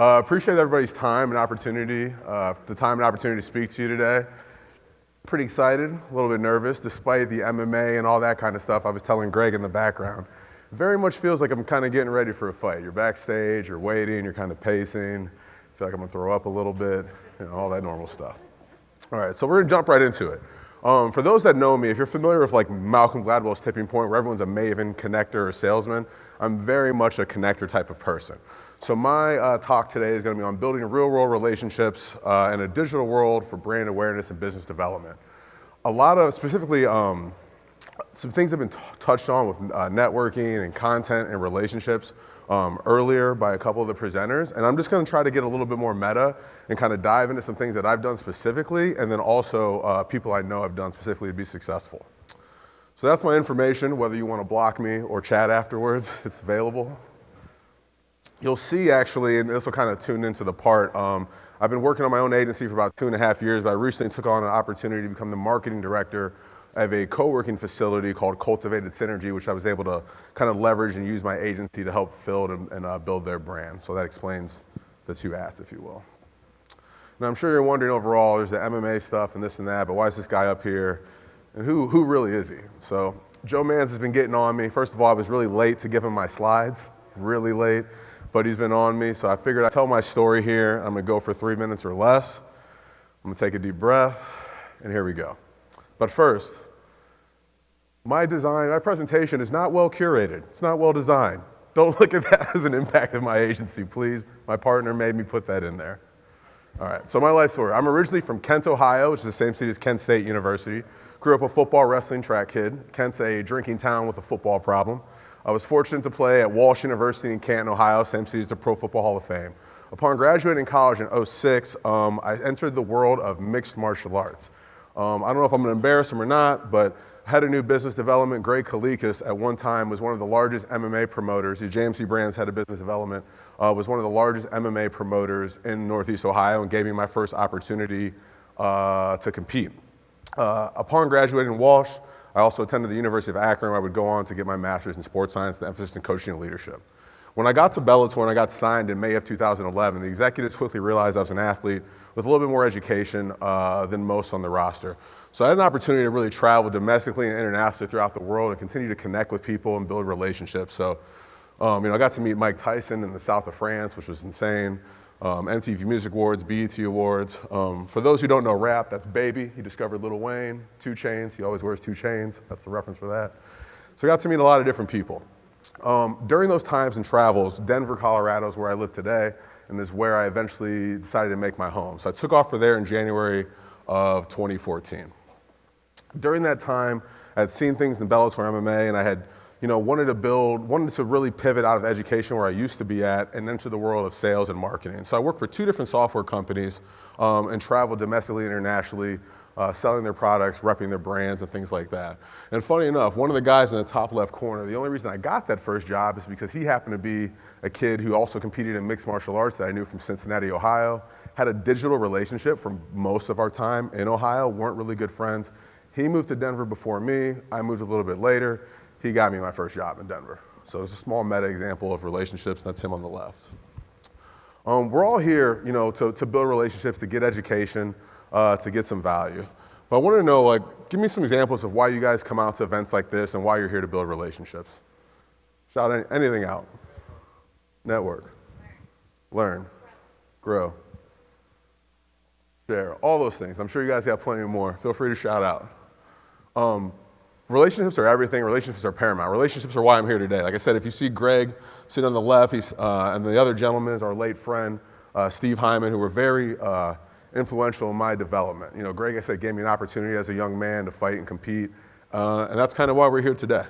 Appreciate everybody's time and opportunity, to speak to you today. Pretty excited, a little bit nervous, despite the MMA and all that kind of stuff I was telling Greg in the background. Very much feels like I'm kind of getting ready for a fight. You're backstage, you're waiting, you're kind of pacing. Feel like I'm gonna throw up a little bit, all that normal stuff. All right, so we're gonna jump right into it. For those that know me, if you're familiar with like Malcolm Gladwell's tipping point, where everyone's a maven, connector, or salesman, I'm very much a connector type of person. So my talk today is going to be on building real-world relationships in a digital world for brand awareness and business development. A lot of, specifically, some things have been touched on with networking and content and relationships earlier by a couple of the presenters, and I'm just going to try to get a little bit more meta and kind of dive into some things that I've done specifically, and then also people I know have done specifically to be successful. So that's my information. Whether you want to block me or chat afterwards, it's available. You'll see actually, and this will kind of tune into the part, I've been working on my own agency for about 2.5 years, but I recently took on an opportunity to become the marketing director of a co-working facility called Cultivated Synergy, which I was able to kind of leverage and use my agency to help build and build their brand. So that explains the two hats, if you will. Now I'm sure you're wondering overall, there's the MMA stuff and this and that, but why is this guy up here? And who really is he? So Joe Manz has been getting on me. First of all, I was really late to give him my slides, really late. But he's been on me, so I figured I'd tell my story here. I'm gonna go for 3 minutes or less. I'm gonna take a deep breath, and here we go. But first, my presentation is not well curated. It's not well designed. Don't look at that as an impact of my agency, please. My partner made me put that in there. All right, so my life story. I'm originally from Kent, Ohio, which is the same city as Kent State University. Grew up a football, wrestling, track kid. Kent's a drinking town with a football problem. I was fortunate to play at Walsh University in Canton, Ohio, same city as the Pro Football Hall of Fame. Upon graduating college in 2006, I entered the world of mixed martial arts. I don't know if I'm gonna embarrass him or not, but head of new business development, Greg Kalikas, at one time was one of the largest MMA promoters. The JMC Brands head of business development, was one of the largest MMA promoters in Northeast Ohio and gave me my first opportunity to compete. Upon graduating Walsh, I also attended the University of Akron, where I would go on to get my master's in sports science, the emphasis in coaching and leadership. When I got to Bellator and I got signed in May of 2011, the executives quickly realized I was an athlete with a little bit more education than most on the roster. So I had an opportunity to really travel domestically and internationally throughout the world and continue to connect with people and build relationships. So, I got to meet Mike Tyson in the south of France, which was insane. MTV Music Awards, BET Awards. For those who don't know rap, that's Baby. He discovered Lil Wayne, 2 Chainz. He always wears 2 chains. That's the reference for that. So I got to meet a lot of different people. During those times and travels, Denver, Colorado is where I live today, and is where I eventually decided to make my home. So I took off for there in January of 2014. During that time, I had seen things in Bellator MMA, and I had wanted to really pivot out of education where I used to be at and into the world of sales and marketing. So I worked for 2 different software companies and traveled domestically and internationally, selling their products, repping their brands and things like that. And funny enough, one of the guys in the top left corner, the only reason I got that first job is because he happened to be a kid who also competed in mixed martial arts that I knew from Cincinnati, Ohio, had a digital relationship for most of our time in Ohio, weren't really good friends. He moved to Denver before me, I moved a little bit later. He got me my first job in Denver. So it's a small meta example of relationships. That's him on the left. We're all here, to build relationships, to get education, to get some value. But I want to know, give me some examples of why you guys come out to events like this and why you're here to build relationships. Shout anything out. Network. Learn. Grow. Share. All those things. I'm sure you guys got plenty more. Feel free to shout out. Relationships are everything. Relationships are paramount. Relationships are why I'm here today. Like I said, if you see Greg sitting on the left, and the other gentleman is our late friend, Steve Hyman, who were very influential in my development. Greg, I said, gave me an opportunity as a young man to fight and compete, and that's kind of why we're here today.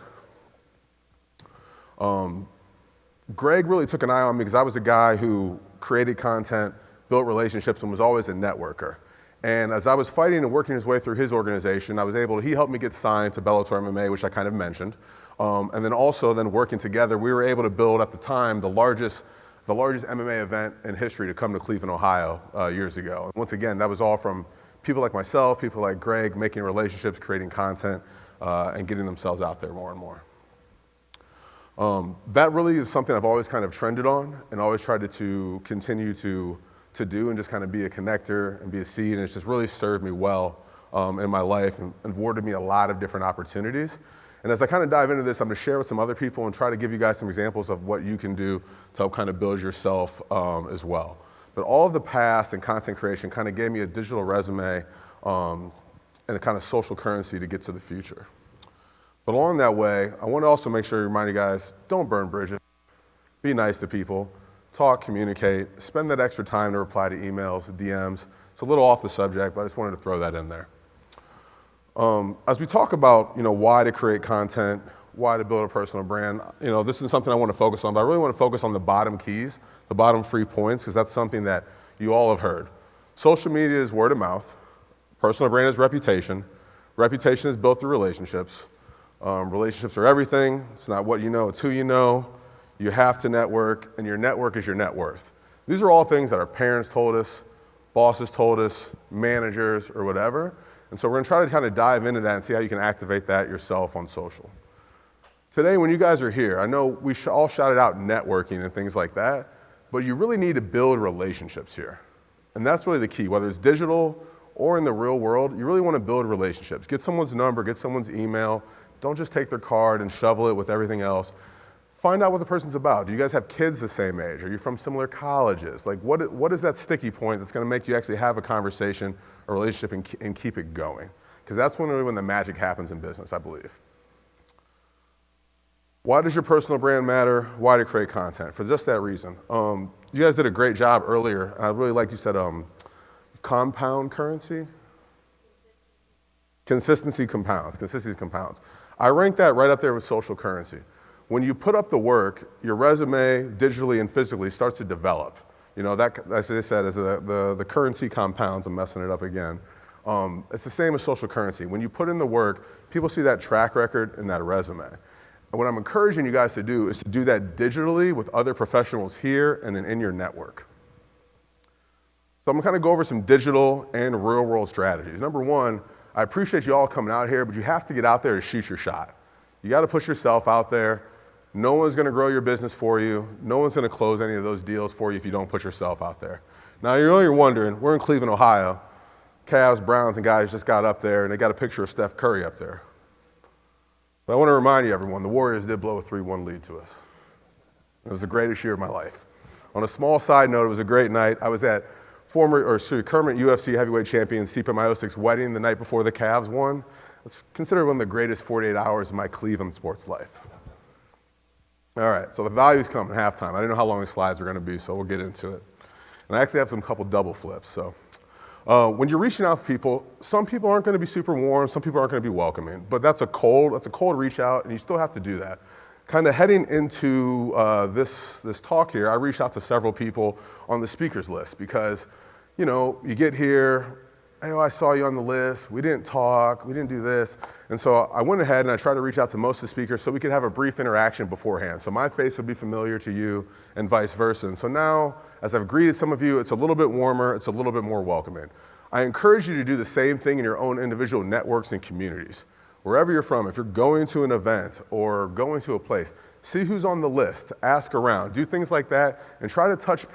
Greg really took an eye on me because I was a guy who created content, built relationships, and was always a networker. And as I was fighting and working his way through his organization, he helped me get signed to Bellator MMA, which I kind of mentioned. And then also working together, we were able to build at the time the largest MMA event in history to come to Cleveland, Ohio years ago. And once again, that was all from people like myself, people like Greg, making relationships, creating content, and getting themselves out there more and more. That really is something I've always kind of trended on and always tried to continue to do and just kind of be a connector and be a seed, and it's just really served me well in my life and afforded me a lot of different opportunities. And as I kind of dive into this, I'm going to share with some other people and try to give you guys some examples of what you can do to help kind of build yourself as well. But all of the past and content creation kind of gave me a digital resume and a kind of social currency to get to the future. But along that way, I want to also make sure to remind you guys, don't burn bridges. Be nice to people. Talk, communicate. Spend that extra time to reply to emails, DMs. It's a little off the subject, but I just wanted to throw that in there. As we talk about, why to create content, why to build a personal brand, this is something I want to focus on, but I really want to focus on the bottom keys, the bottom 3 points, because that's something that you all have heard. Social media is word of mouth. Personal brand is reputation. Reputation is built through relationships. Relationships are everything. It's not what you know, it's who you know. You have to network, and your network is your net worth. These are all things that our parents told us, bosses told us, managers, or whatever. And so we're going to try to kind of dive into that and see how you can activate that yourself on social. Today, when you guys are here, I know we all shouted out networking and things like that, but you really need to build relationships here. And that's really the key. Whether it's digital or in the real world, you really want to build relationships. Get someone's number, get someone's email. Don't just take their card and shovel it with everything else. Find out what the person's about. Do you guys have kids the same age? Are you from similar colleges? Like, what is that sticky point that's going to make you actually have a conversation, a relationship, and keep it going? Because that's when the magic happens in business, I believe. Why does your personal brand matter? Why to create content? For just that reason. You guys did a great job earlier. I really like you said compound currency. Consistency compounds. Consistency compounds. I rank that right up there with social currency. When you put up the work, your resume, digitally and physically, starts to develop. That, as I said, is the currency compounds. I'm messing it up again. It's the same as social currency. When you put in the work, people see that track record and that resume. And what I'm encouraging you guys to do is to do that digitally with other professionals here and in your network. So I'm going to kind of go over some digital and real world strategies. Number one, I appreciate you all coming out here, but you have to get out there to shoot your shot. You got to push yourself out there. No one's going to grow your business for you. No one's going to close any of those deals for you if you don't put yourself out there. Now, you're wondering, we're in Cleveland, Ohio. Cavs, Browns, and guys just got up there, and they got a picture of Steph Curry up there. But I want to remind you, everyone, the Warriors did blow a 3-1 lead to us. It was the greatest year of my life. On a small side note, it was a great night. I was at current UFC heavyweight champion Stipe Miocic's wedding the night before the Cavs won. It's considered one of the greatest 48 hours of my Cleveland sports life. All right, so the values come at halftime. I didn't know how long the slides were going to be, so we'll get into it. And I actually have some couple double flips. So when you're reaching out to people, some people aren't going to be super warm, some people aren't going to be welcoming, but that's a cold reach out, and you still have to do that. Kind of heading into this talk here, I reached out to several people on the speakers list because, you get here, hey, I saw you on the list, we didn't talk, we didn't do this. And so I went ahead and I tried to reach out to most of the speakers so we could have a brief interaction beforehand. So my face would be familiar to you and vice versa. And so now, as I've greeted some of you, it's a little bit warmer, it's a little bit more welcoming. I encourage you to do the same thing in your own individual networks and communities. Wherever you're from, if you're going to an event or going to a place, see who's on the list, ask around, do things like that, and try to touch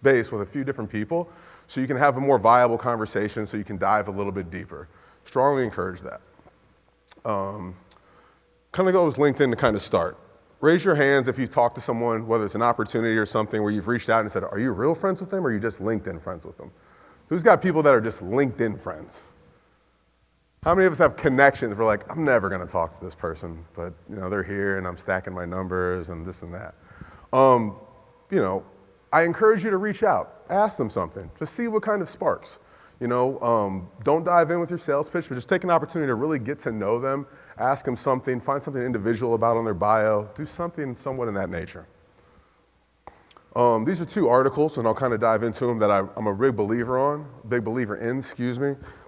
base with a few different people so you can have a more viable conversation so you can dive a little bit deeper. Strongly encourage that. Kind of go with LinkedIn to kind of start. Raise your hands if you've talked to someone, whether it's an opportunity or something where you've reached out and said, are you real friends with them or are you just LinkedIn friends with them? Who's got people that are just LinkedIn friends? How many of us have connections? We're like, I'm never going to talk to this person, but they're here and I'm stacking my numbers and this and that. I encourage you to reach out, ask them something, to see what kind of sparks. Don't dive in with your sales pitch, but just take an opportunity to really get to know them, ask them something, find something individual about on their bio, do something somewhat in that nature. These are 2 articles, and I'll kind of dive into them that I'm a big believer in,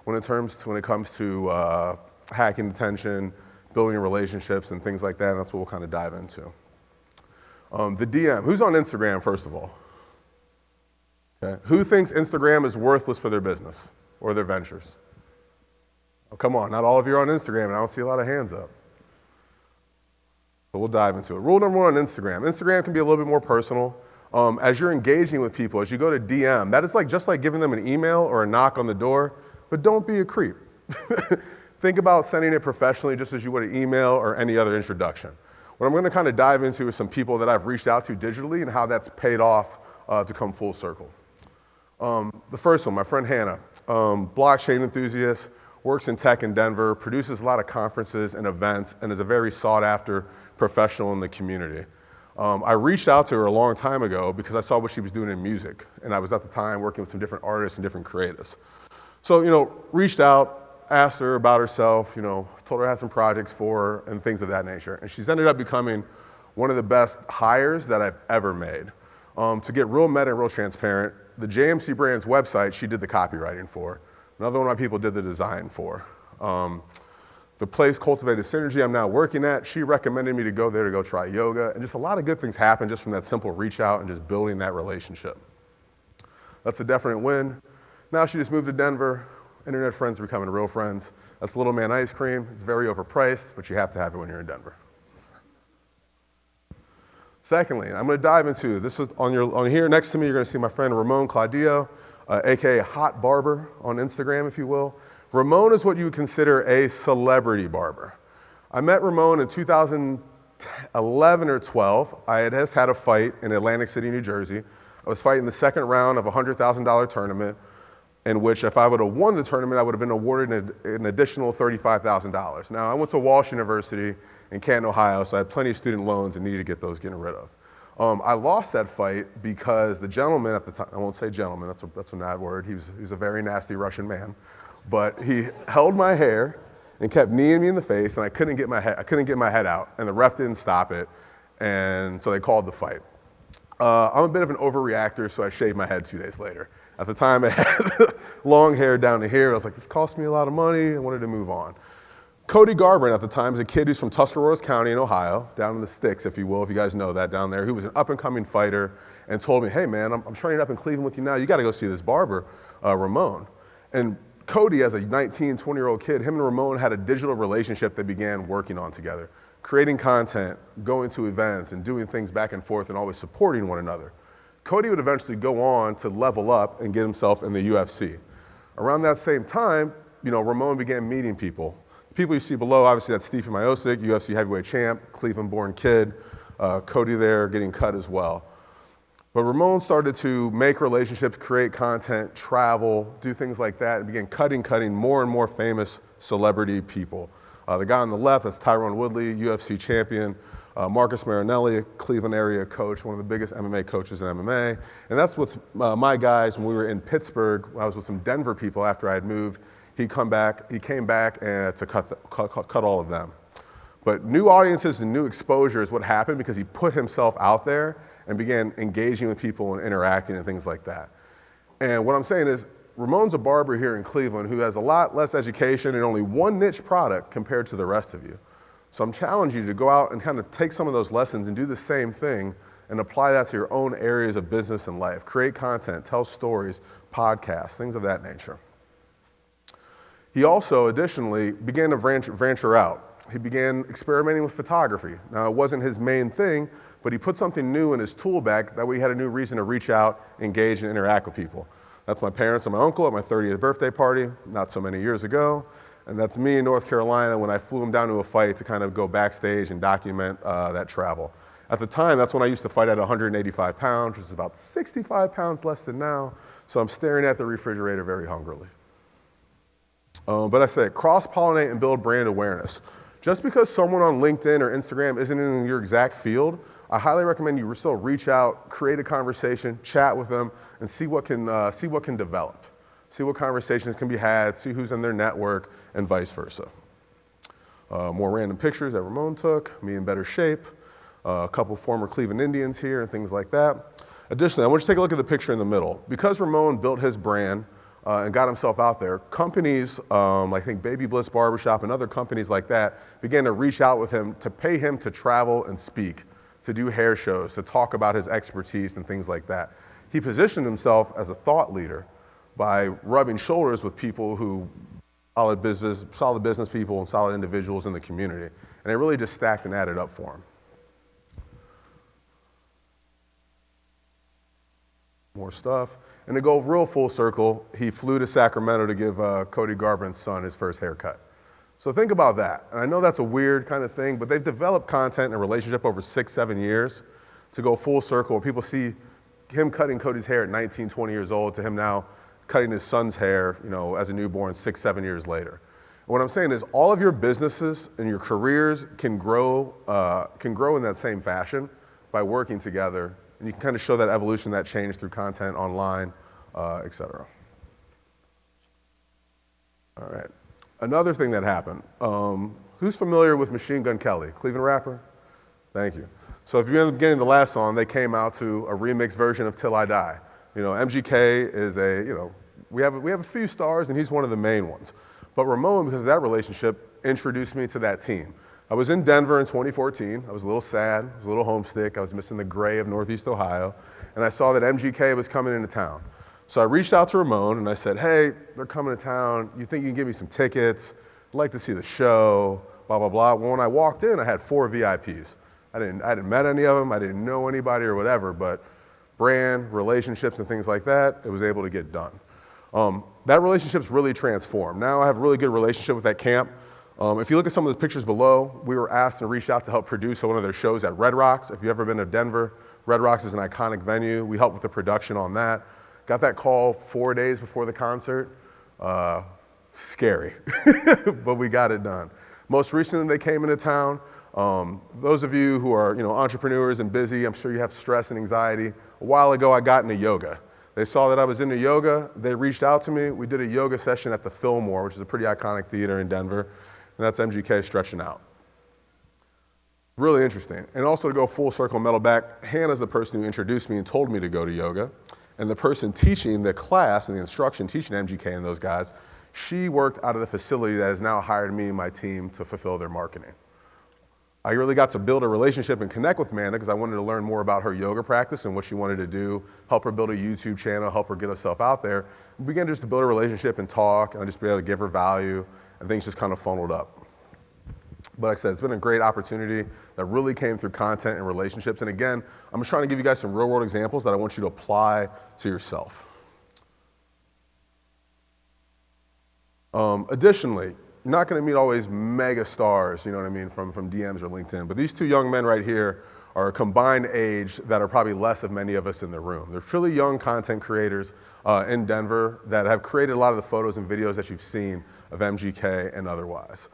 when it comes to hacking attention, building relationships, and things like that, and that's what we'll kind of dive into. The DM, who's on Instagram, first of all? Okay. Who thinks Instagram is worthless for their business or their ventures? Oh, come on, not all of you are on Instagram, and I don't see a lot of hands up. But we'll dive into it. Rule number one on Instagram. Instagram can be a little bit more personal. As you're engaging with people, as you go to DM, that is just like giving them an email or a knock on the door, but don't be a creep. Think about sending it professionally just as you would an email or any other introduction. What I'm gonna kind of dive into is some people that I've reached out to digitally and how that's paid off to come full circle. The first one, my friend Hannah, blockchain enthusiast, works in tech in Denver, produces a lot of conferences and events, and is a very sought after professional in the community. I reached out to her a long time ago because I saw what she was doing in music, and I was at the time working with some different artists and different creatives. So, reached out, asked her about herself, told her I had some projects for her and things of that nature. And she's ended up becoming one of the best hires that I've ever made. To get real meta and real transparent, the JMC Brands website, she did the copywriting for. Another one of my people did the design for. The place Cultivated Synergy I'm now working at, she recommended me to go there to go try yoga. And just a lot of good things happen just from that simple reach out and just building that relationship. That's a definite win. Now she just moved to Denver. Internet friends are becoming real friends. That's Little Man ice cream. It's very overpriced, but you have to have it when you're in Denver. Secondly, I'm going to dive into, this is on here next to me, you're going to see my friend Ramon Claudio, aka Hot Barber on Instagram, if you will. Ramon is what you would consider a celebrity barber. I met Ramon in 2011 or 12. I had just had a fight in Atlantic City, New Jersey. I was fighting the second round of a $100,000 tournament, in which if I would have won the tournament, I would have been awarded an additional $35,000. Now, I went to Walsh University in Canton, Ohio, so I had plenty of student loans and needed to get those getting rid of. I lost that fight because the gentleman at the time, I won't say gentleman, that's a bad word, he was a very nasty Russian man, but he held my hair and kept kneeing me in the face, and I couldn't get my head out, and the ref didn't stop it, and so they called the fight. I'm a bit of an overreactor, so I shaved my head 2 days later. At the time, I had long hair down to here. I was like, this cost me a lot of money. I wanted to move on. Cody Garbrandt at the time is a kid who's from Tuscarawas County in Ohio, down in the sticks, if you will, if you guys know that down there, who was an up-and-coming fighter and told me, hey, man, I'm training up in Cleveland with you now. You got to go see this barber, Ramon. And Cody, as a 19, 20-year-old kid, him and Ramon had a digital relationship they began working on together, creating content, going to events, and doing things back and forth and always supporting one another. Cody would eventually go on to level up and get himself in the UFC. Around that same time, Ramon began meeting people. The people you see below, obviously that's Stipe Miocic, UFC heavyweight champ, Cleveland-born kid. Cody there getting cut as well. But Ramon started to make relationships, create content, travel, do things like that, and began cutting more and more famous celebrity people. The guy on the left, that's Tyron Woodley, UFC champion. Marcus Marinelli, a Cleveland area coach, one of the biggest MMA coaches in MMA. And that's with my guys when we were in Pittsburgh. I was with some Denver people after I had moved. He came back and to cut all of them. But new audiences and new exposure is what happened because he put himself out there and began engaging with people and interacting and things like that. And what I'm saying is, Ramon's a barber here in Cleveland who has a lot less education and only one niche product compared to the rest of you. So I'm challenging you to go out and kind of take some of those lessons and do the same thing and apply that to your own areas of business and life. Create content, tell stories, podcasts, things of that nature. He also, additionally, began to venture out. He began experimenting with photography. Now, it wasn't his main thing, but he put something new in his tool bag. That way he had a new reason to reach out, engage, and interact with people. That's my parents and my uncle at my 30th birthday party, not so many years ago. And that's me in North Carolina when I flew him down to a fight to kind of go backstage and document that travel. At the time, that's when I used to fight at 185 pounds, which is about 65 pounds less than now. So I'm staring at the refrigerator very hungrily. But I say, cross-pollinate and build brand awareness. Just because someone on LinkedIn or Instagram isn't in your exact field, I highly recommend you still reach out, create a conversation, chat with them, and see what can develop. See what conversations can be had, see who's in their network, and vice versa. More random pictures that Ramon took, me in better shape, a couple former Cleveland Indians here, and things like that. Additionally, I want you to take a look at the picture in the middle. Because Ramon built his brand and got himself out there, companies, I think Baby Bliss Barbershop and other companies like that, began to reach out with him to pay him to travel and speak, to do hair shows, to talk about his expertise and things like that. He positioned himself as a thought leader by rubbing shoulders with people who solid business people and solid individuals in the community. And it really just stacked and added up for him. more stuff. And to go real full circle, he flew to Sacramento to give Cody Garbrandt's son his first haircut. So think about that. And I know that's a weird kind of thing, but they've developed content and a relationship over 6-7 years to go full circle where people see him cutting Cody's hair at 19, 20 years old to him now cutting his son's hair, as a newborn 6-7 years later. And what I'm saying is all of your businesses and your careers can grow in that same fashion by working together. And you can kind of show that evolution, that change through content online, et cetera. All right. Another thing that happened, who's familiar with Machine Gun Kelly, Cleveland rapper? Thank you. So if you're in the beginning of the last song, they came out to a remix version of Till I Die. MGK is we have a few stars and he's one of the main ones. But Ramon, because of that relationship, introduced me to that team. I was in Denver in 2014. I was a little sad, I was a little homesick. I was missing the gray of Northeast Ohio. And I saw that MGK was coming into town. So I reached out to Ramon and I said, hey, they're coming to town. You think you can give me some tickets? I'd like to see the show, blah, blah, blah. Well, when I walked in, I had 4 VIPs. I hadn't met any of them. I didn't know anybody or whatever, but brand, relationships, and things like that, it was able to get done. That relationship's really transformed. Now I have a really good relationship with that camp. If you look at some of the pictures below, we were asked and reached out to help produce one of their shows at Red Rocks. If you've ever been to Denver, Red Rocks is an iconic venue. We helped with the production on that. Got that call 4 days before the concert. Scary, but we got it done. Most recently, they came into town. Those of you who are entrepreneurs and busy, I'm sure you have stress and anxiety. A while ago, I got into yoga. They saw that I was into yoga. They reached out to me. We did a yoga session at the Fillmore, which is a pretty iconic theater in Denver. And that's MGK stretching out. Really interesting. And also to go full circle metal back, Hannah's the person who introduced me and told me to go to yoga. And the person teaching the class and the instruction, teaching MGK and those guys, she worked out of the facility that has now hired me and my team to fulfill their marketing. I really got to build a relationship and connect with Amanda because I wanted to learn more about her yoga practice and what she wanted to do, help her build a YouTube channel, help her get herself out there. We began just to build a relationship and talk, and I just be able to give her value, and things just kind of funneled up. But like I said, it's been a great opportunity that really came through content and relationships. And again, I'm just trying to give you guys some real world examples that I want you to apply to yourself. Additionally, you're not going to meet always mega stars, from DMs or LinkedIn. But these 2 young men right here are a combined age that are probably less of many of us in the room. They're truly young content creators in Denver that have created a lot of the photos and videos that you've seen of MGK and otherwise.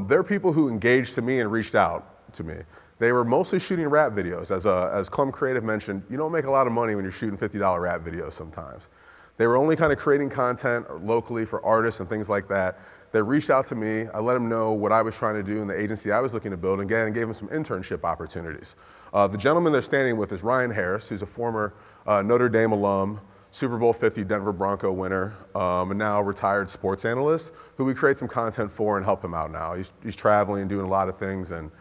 They're people who engaged to me and reached out to me. They were mostly shooting rap videos. As Clum Creative mentioned, you don't make a lot of money when you're shooting $50 rap videos sometimes. They were only kind of creating content locally for artists and things like that. They reached out to me. I let them know what I was trying to do in the agency I was looking to build, and again, gave them some internship opportunities. The gentleman they're standing with is Ryan Harris, who's a former Notre Dame alum, Super Bowl 50 Denver Bronco winner, and now retired sports analyst, who we create some content for and help him out now. He's traveling and doing a lot of things, and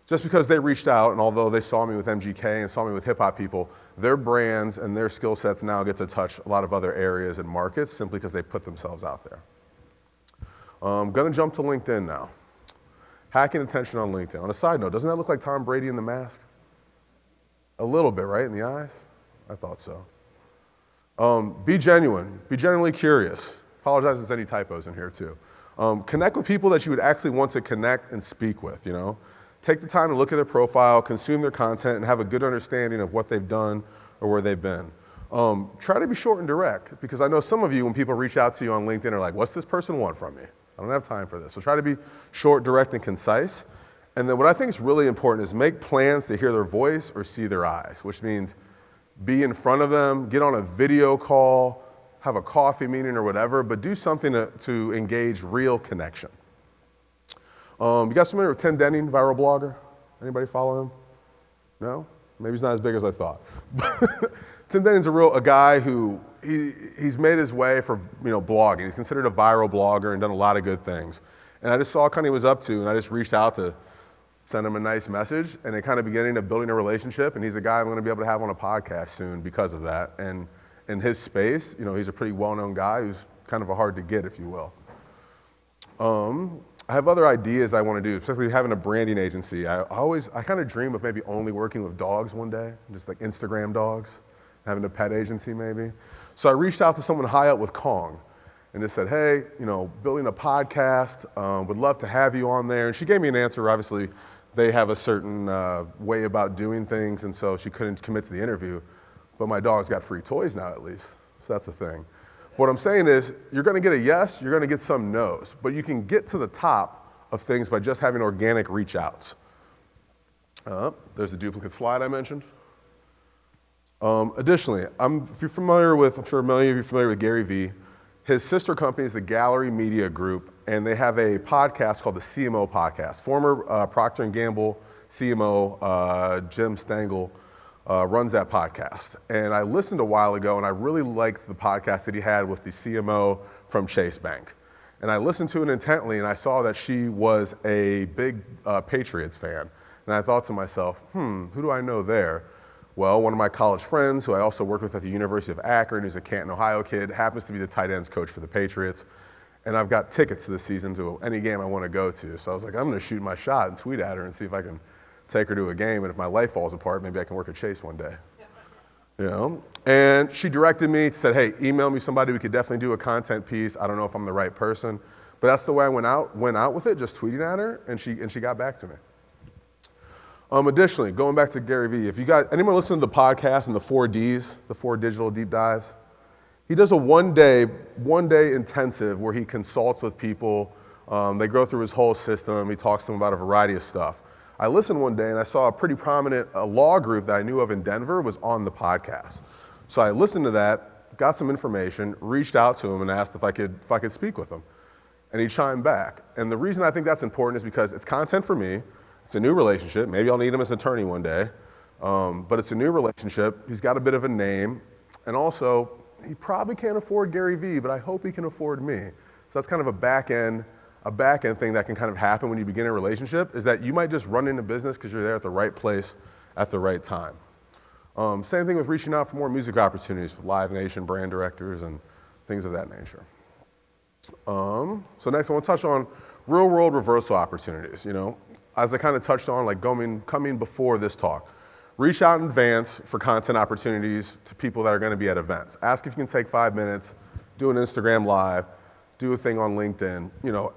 just because they reached out, and although they saw me with MGK and saw me with hip hop people, their brands and their skill sets now get to touch a lot of other areas and markets simply because they put themselves out there. I'm gonna jump to LinkedIn now. Hacking attention on LinkedIn. On a side note, doesn't that look like Tom Brady in The Mask? A little bit, right, in the eyes? I thought so. Be genuine, be genuinely curious. Apologize if there's any typos in here too. Connect with people that you would actually want to connect and speak with, Take the time to look at their profile, consume their content, and have a good understanding of what they've done or where they've been. Try to be short and direct, because I know some of you, when people reach out to you on LinkedIn, are like, what's this person want from me? I don't have time for this. So try to be short, direct, and concise. And then what I think is really important is make plans to hear their voice or see their eyes, which means be in front of them, get on a video call, have a coffee meeting or whatever, but do something to engage real connection. You guys familiar with Tim Denning, viral blogger? Anybody follow him? No? Maybe he's not as big as I thought. Tim Denning's a guy who he's made his way for blogging. He's considered a viral blogger and done a lot of good things. And I just saw kind of what he was up to, and I just reached out to send him a nice message, and it kind of beginning of building a relationship. And he's a guy I'm going to be able to have on a podcast soon because of that. And in his space, he's a pretty well-known guy who's kind of a hard to get, if you will. I have other ideas I want to do, especially having a branding agency. I kind of dream of maybe only working with dogs one day, just like Instagram dogs. having a pet agency maybe. So I reached out to someone high up with Kong and just said, hey, building a podcast, would love to have you on there. And she gave me an answer. Obviously, they have a certain way about doing things, and so she couldn't commit to the interview. But my dog's got free toys now, at least. So that's the thing. What I'm saying is, you're going to get a yes, you're going to get some no's, but you can get to the top of things by just having organic reach outs. There's the duplicate slide I mentioned. Additionally, I'm sure many of you are familiar with Gary Vee. His sister company is the Gallery Media Group, and they have a podcast called the CMO Podcast. Former Procter & Gamble CMO, Jim Stengel, runs that podcast. And I listened a while ago, and I really liked the podcast that he had with the CMO from Chase Bank. And I listened to it intently, and I saw that she was a big Patriots fan. And I thought to myself, who do I know there? Well, one of my college friends, who I also worked with at the University of Akron, who's a Canton, Ohio kid, happens to be the tight ends coach for the Patriots. And I've got tickets to the season to any game I want to go to. So I was like, I'm going to shoot my shot and tweet at her and see if I can take her to a game. And if my life falls apart, maybe I can work at Chase one day. And she directed me, said, hey, email me somebody. We could definitely do a content piece. I don't know if I'm the right person. But that's the way I went out with it, just tweeting at her, and she got back to me. Additionally, going back to Gary Vee, if you guys, anyone listen to the podcast and the 4Ds, the 4 digital deep dives, he does a one day intensive where he consults with people. They go through his whole system. He talks to them about a variety of stuff. I listened one day and I saw a pretty prominent law group that I knew of in Denver was on the podcast. So I listened to that, got some information, reached out to him and asked if I could speak with him. And he chimed back. And the reason I think that's important is because it's content for me. It's a new relationship. Maybe I'll need him as an attorney one day. But it's a new relationship. He's got a bit of a name. And also, he probably can't afford Gary Vee, but I hope he can afford me. So that's kind of a back end thing that can kind of happen when you begin a relationship, is that you might just run into business because you're there at the right place at the right time. Same thing with reaching out for more music opportunities with Live Nation brand directors and things of that nature. So next I want to touch on real world reversal opportunities. As I kind of touched on, like coming before this talk, reach out in advance for content opportunities to people that are going to be at events. Ask if you can take 5 minutes, do an Instagram live, do a thing on LinkedIn.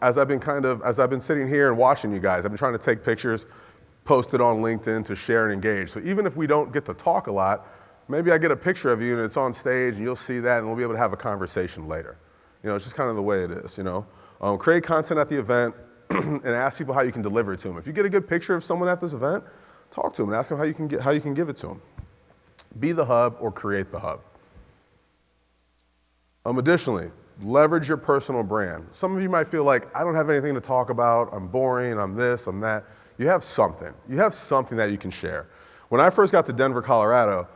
As I've been sitting here and watching you guys, I've been trying to take pictures, post it on LinkedIn to share and engage. So even if we don't get to talk a lot, maybe I get a picture of you and it's on stage and you'll see that and we'll be able to have a conversation later. It's just kind of the way it is. Create content at the event. And ask people how you can deliver it to them. If you get a good picture of someone at this event, talk to them and ask them how you can give it to them. Be the hub or create the hub. Additionally, leverage your personal brand. Some of you might feel like, I don't have anything to talk about, I'm boring, I'm this, I'm that. You have something. You have something that you can share. When I first got to Denver, Colorado,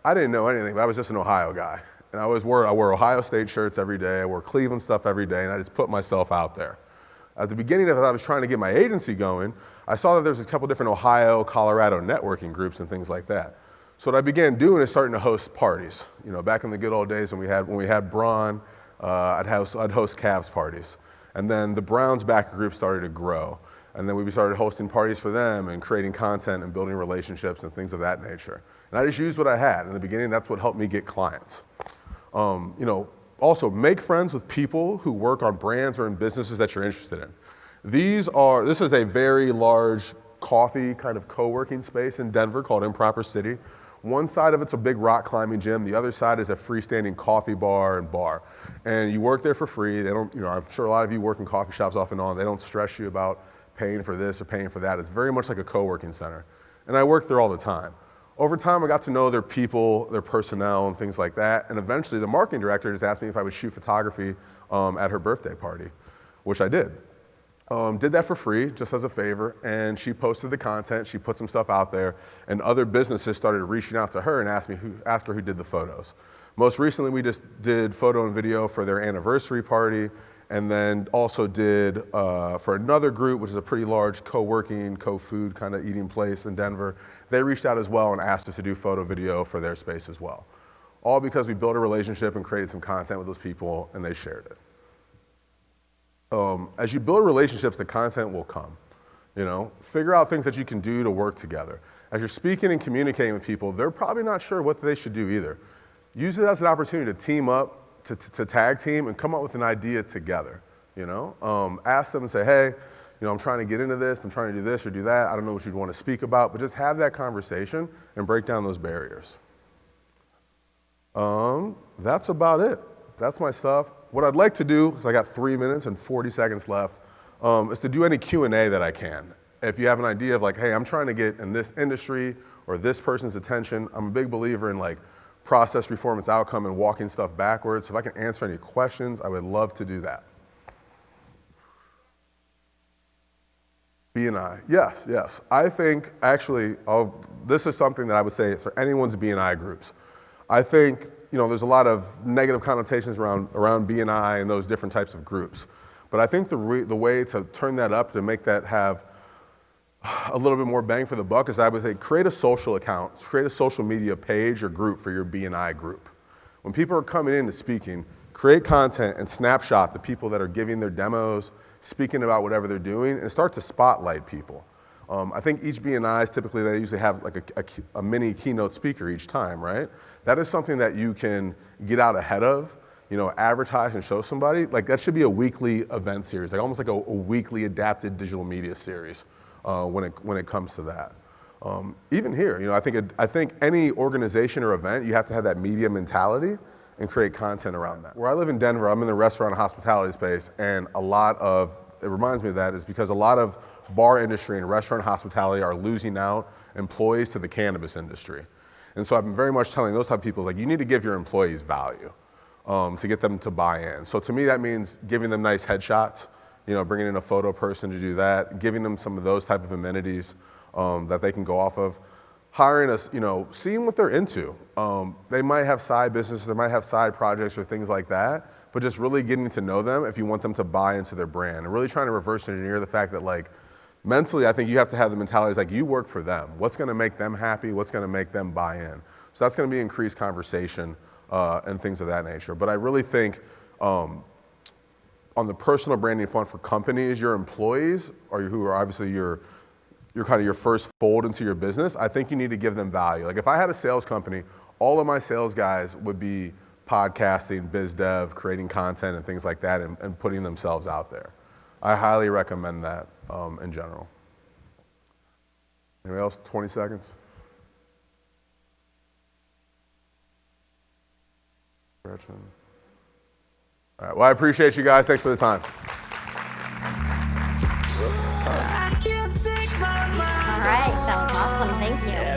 I didn't know anything, but I was just an Ohio guy. And I wore Ohio State shirts every day, I wore Cleveland stuff every day, and I just put myself out there. At the beginning of it, I was trying to get my agency going. I saw that there was a couple different Ohio, Colorado networking groups and things like that. So what I began doing is starting to host parties. Back in the good old days when we had Braun, I'd host Cavs parties. And then the Browns backer group started to grow. And then we started hosting parties for them and creating content and building relationships and things of that nature. And I just used what I had. In the beginning, that's what helped me get clients. Also, make friends with people who work on brands or in businesses that you're interested in. This is a very large coffee kind of co-working space in Denver called Improper City. One side of it's a big rock climbing gym. The other side is a freestanding coffee bar and bar. And you work there for free. They don't, I'm sure a lot of you work in coffee shops off and on. They don't stress you about paying for this or paying for that. It's very much like a co-working center. And I work there all the time. Over time, I got to know their people, their personnel, and things like that. And eventually, the marketing director just asked me if I would shoot photography at her birthday party, which I did. Did that for free, just as a favor. And she posted the content. She put some stuff out there. And other businesses started reaching out to her and asked her who did the photos. Most recently, we just did photo and video for their anniversary party. And then also did for another group, which is a pretty large co-working, co-food kind of eating place in Denver. They reached out as well and asked us to do photo video for their space as well. All because we built a relationship and created some content with those people and they shared it. As you build relationships, the content will come. Figure out things that you can do to work together. As you're speaking and communicating with people, they're probably not sure what they should do either. use it as an opportunity to team up, to tag team and come up with an idea together, you know? Ask them and say, hey, you know, I'm trying to get into this, I'm trying to do this or do that, I don't know what you'd want to speak about, but just have that conversation and break down those barriers. That's about it. That's my stuff. What I'd like to do, because I got 3 minutes and 40 seconds left, is to do any Q&A that I can. If you have an idea of like, hey, I'm trying to get in this industry or this person's attention, I'm a big believer in like process, performance, outcome, and walking stuff backwards. So if I can answer any questions, I would love to do that. B&I, yes, yes. I think actually, this is something that I would say for anyone's B&I groups. I think, you know, there's a lot of negative connotations around B&I and those different types of groups. But I think the way to turn that up, to make that have a little bit more bang for the buck, is I would say create a social account, create a social media page or group for your B&I group. When people are coming in to speaking, create content and snapshot the people that are giving their demos, speaking about whatever they're doing, and start to spotlight people. I think each B&Is, typically they usually have like a mini keynote speaker each time, right? That is something that you can get out ahead of, you know, advertise and show somebody. Like that should be a weekly event series, like almost like a weekly adapted digital media series when it comes to that. Even here, you know, I think any organization or event, you have to have that media mentality and create content around that. Where I live in Denver, I'm in the restaurant and hospitality space, and it reminds me of that is because a lot of bar industry and restaurant hospitality are losing out employees to the cannabis industry. And so I've been very much telling those type of people, like, you need to give your employees value to get them to buy in. So to me, that means giving them nice headshots, you know, bringing in a photo person to do that, giving them some of those type of amenities that they can go off of. Hiring us, you know, seeing what they're into. They might have side businesses, they might have side projects or things like that, but just really getting to know them if you want them to buy into their brand and really trying to reverse engineer the fact that, like, mentally, I think you have to have the mentality like you work for them. What's going to make them happy? What's going to make them buy in? So that's going to be increased conversation and things of that nature. But I really think on the personal branding front for companies, your employees, or who are obviously your kind of your first fold into your business, I think you need to give them value. Like if I had a sales company, all of my sales guys would be podcasting, biz dev, creating content and things like that and putting themselves out there. I highly recommend that in general. Anybody else? 20 seconds. Gretchen. All right, well, I appreciate you guys. Thanks for the time. All right, that was awesome. Thank you.